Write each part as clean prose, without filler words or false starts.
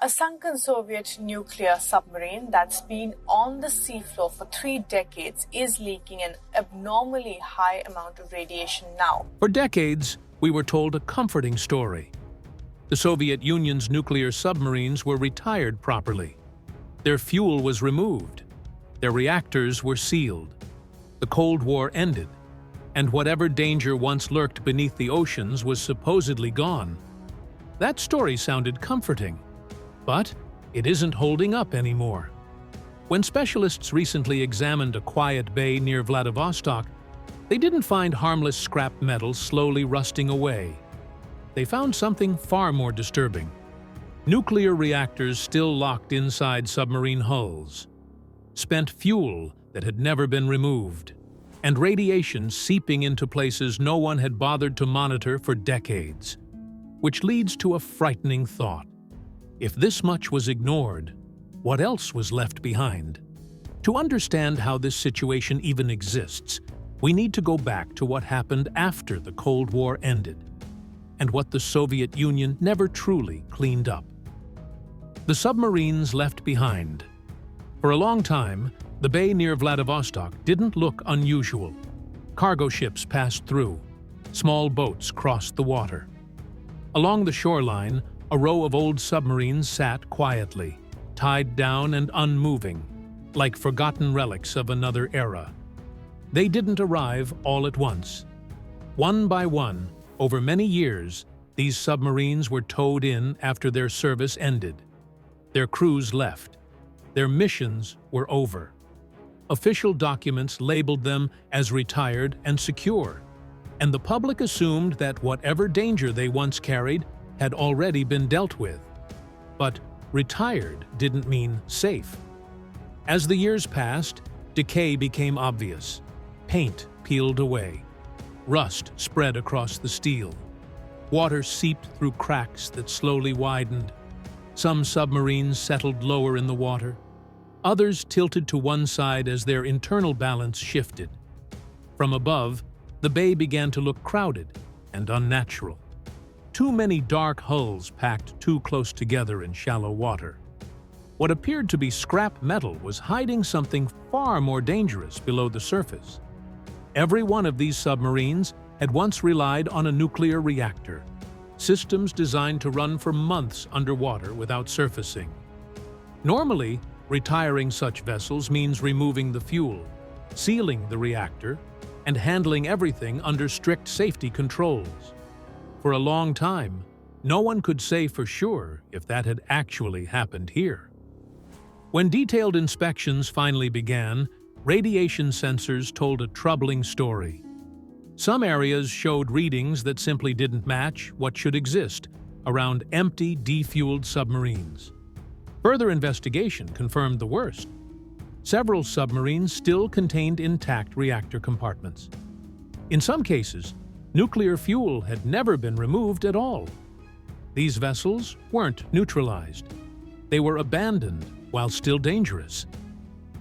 A sunken Soviet nuclear submarine that's been on the seafloor for 3 decades is leaking an abnormally high amount of radiation now. For decades, we were told a comforting story. The Soviet Union's nuclear submarines were retired properly. Their fuel was removed. Their reactors were sealed. The Cold War ended, and whatever danger once lurked beneath the oceans was supposedly gone. That story sounded comforting, but it isn't holding up anymore. When specialists recently examined a quiet bay near Vladivostok, they didn't find harmless scrap metal slowly rusting away. They found something far more disturbing. Nuclear reactors still locked inside submarine hulls, spent fuel that had never been removed, and radiation seeping into places no one had bothered to monitor for decades. Which leads to a frightening thought. If this much was ignored, what else was left behind? To understand how this situation even exists, we need to go back to what happened after the Cold War ended, and what the Soviet Union never truly cleaned up. The submarines left behind. For a long time, the bay near Vladivostok didn't look unusual. Cargo ships passed through. Small boats crossed the water. Along the shoreline, a row of old submarines sat quietly, tied down and unmoving, like forgotten relics of another era. They didn't arrive all at once. One by one, over many years, these submarines were towed in after their service ended. Their crews left. Their missions were over. Official documents labeled them as retired and secure, and the public assumed that whatever danger they once carried had already been dealt with. But retired didn't mean safe. As the years passed, decay became obvious. Paint peeled away. Rust spread across the steel. Water seeped through cracks that slowly widened. Some submarines settled lower in the water. Others tilted to one side as their internal balance shifted. From above, the bay began to look crowded and unnatural. Too many dark hulls packed too close together in shallow water. What appeared to be scrap metal was hiding something far more dangerous below the surface. Every one of these submarines had once relied on a nuclear reactor, systems designed to run for months underwater without surfacing. Normally, retiring such vessels means removing the fuel, sealing the reactor, and handling everything under strict safety controls. For a long time, no one could say for sure if that had actually happened here. When detailed inspections finally began, radiation sensors told a troubling story. Some areas showed readings that simply didn't match what should exist around empty, defueled submarines. Further investigation confirmed the worst. Several submarines still contained intact reactor compartments. In some cases, nuclear fuel had never been removed at all. These vessels weren't neutralized. They were abandoned while still dangerous.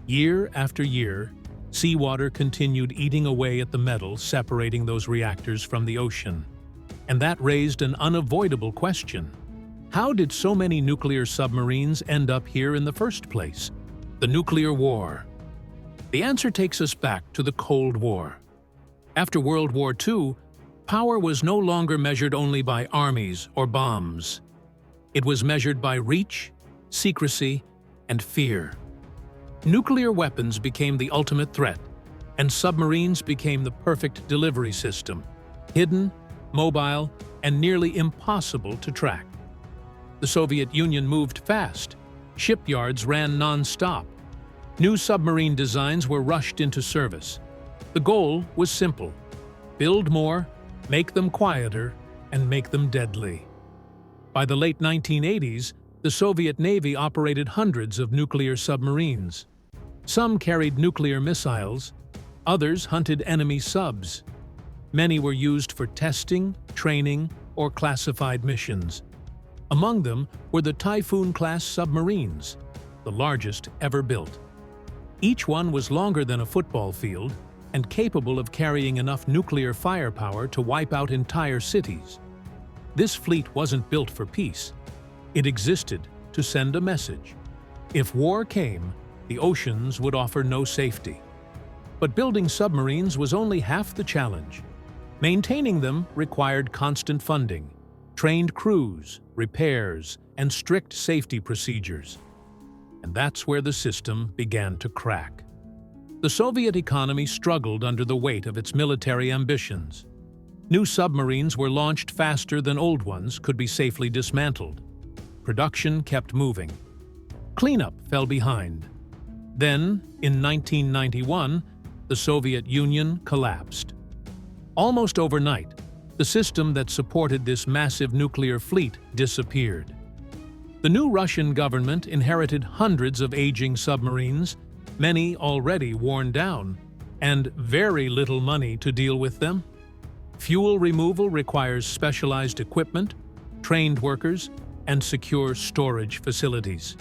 Year after year, seawater continued eating away at the metal separating those reactors from the ocean. And that raised an unavoidable question. How did so many nuclear submarines end up here in the first place? The nuclear war. The answer takes us back to the Cold War. After World War II, power was no longer measured only by armies or bombs. It was measured by reach, secrecy, and fear. Nuclear weapons became the ultimate threat, and submarines became the perfect delivery system, hidden, mobile, and nearly impossible to track. The Soviet Union moved fast. Shipyards ran non-stop. New submarine designs were rushed into service. The goal was simple: build more, make them quieter, and make them deadly. By the late 1980s, the Soviet Navy operated hundreds of nuclear submarines. Some carried nuclear missiles, others hunted enemy subs. Many were used for testing, training, or classified missions. Among them were the Typhoon-class submarines, the largest ever built. Each one was longer than a football field and capable of carrying enough nuclear firepower to wipe out entire cities. This fleet wasn't built for peace. It existed to send a message. If war came, the oceans would offer no safety. But building submarines was only half the challenge. Maintaining them required constant funding, trained crews, repairs, and strict safety procedures. And that's where the system began to crack. The Soviet economy struggled under the weight of its military ambitions. New submarines were launched faster than old ones could be safely dismantled. Production kept moving. Cleanup fell behind. Then, in 1991, the Soviet Union collapsed. Almost overnight, the system that supported this massive nuclear fleet disappeared. The new Russian government inherited hundreds of aging submarines, many already worn down, and very little money to deal with them. Fuel removal requires specialized equipment, trained workers, and secure storage facilities.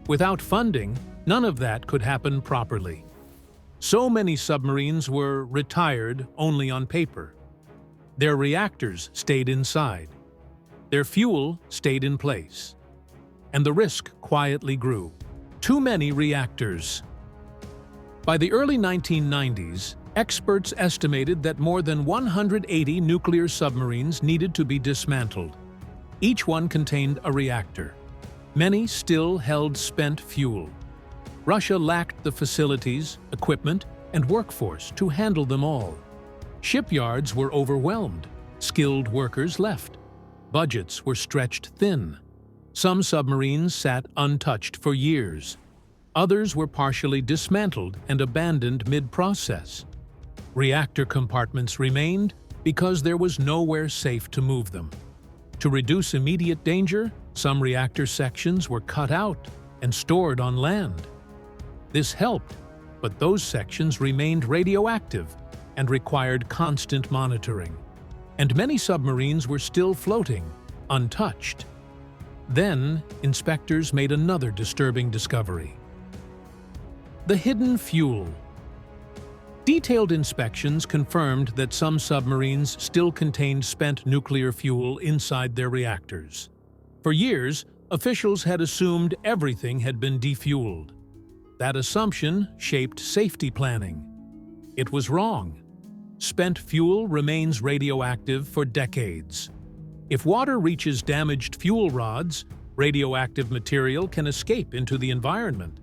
Without funding, none of that could happen properly. So many submarines were retired only on paper. Their reactors stayed inside. Their fuel stayed in place. And the risk quietly grew. Too many reactors. By the early 1990s, experts estimated that more than 180 nuclear submarines needed to be dismantled. Each one contained a reactor. Many still held spent fuel. Russia lacked the facilities, equipment, and workforce to handle them all. Shipyards were overwhelmed. Skilled workers left. Budgets were stretched thin. Some submarines sat untouched for years. Others were partially dismantled and abandoned mid-process. Reactor compartments remained because there was nowhere safe to move them. To reduce immediate danger, some reactor sections were cut out and stored on land. This helped, but those sections remained radioactive and required constant monitoring. And many submarines were still floating, untouched. Then, inspectors made another disturbing discovery. The hidden fuel. Detailed inspections confirmed that some submarines still contained spent nuclear fuel inside their reactors. For years, officials had assumed everything had been defueled. That assumption shaped safety planning. It was wrong. Spent fuel remains radioactive for decades. If water reaches damaged fuel rods, radioactive material can escape into the environment.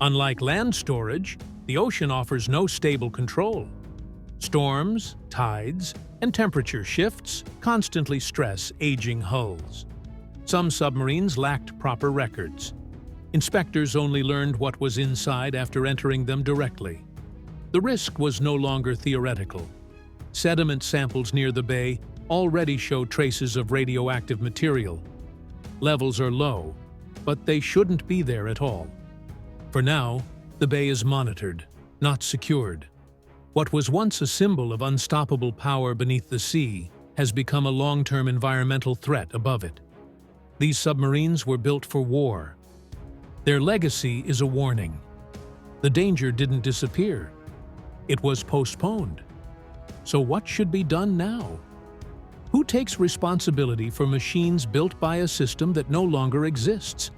Unlike land storage, the ocean offers no stable control. Storms, tides, and temperature shifts constantly stress aging hulls. Some submarines lacked proper records. Inspectors only learned what was inside after entering them directly. The risk was no longer theoretical. Sediment samples near the bay already show traces of radioactive material. Levels are low, but they shouldn't be there at all. For now, the bay is monitored, not secured. What was once a symbol of unstoppable power beneath the sea has become a long-term environmental threat above it. These submarines were built for war. Their legacy is a warning. The danger didn't disappear. It was postponed. So what should be done now? Who takes responsibility for machines built by a system that no longer exists?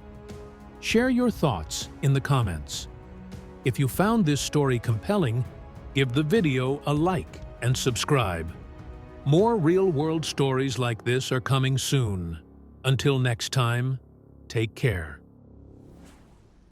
Share your thoughts in the comments. If you found this story compelling, give the video a like and subscribe. More real-world stories like this are coming soon. Until next time, take care.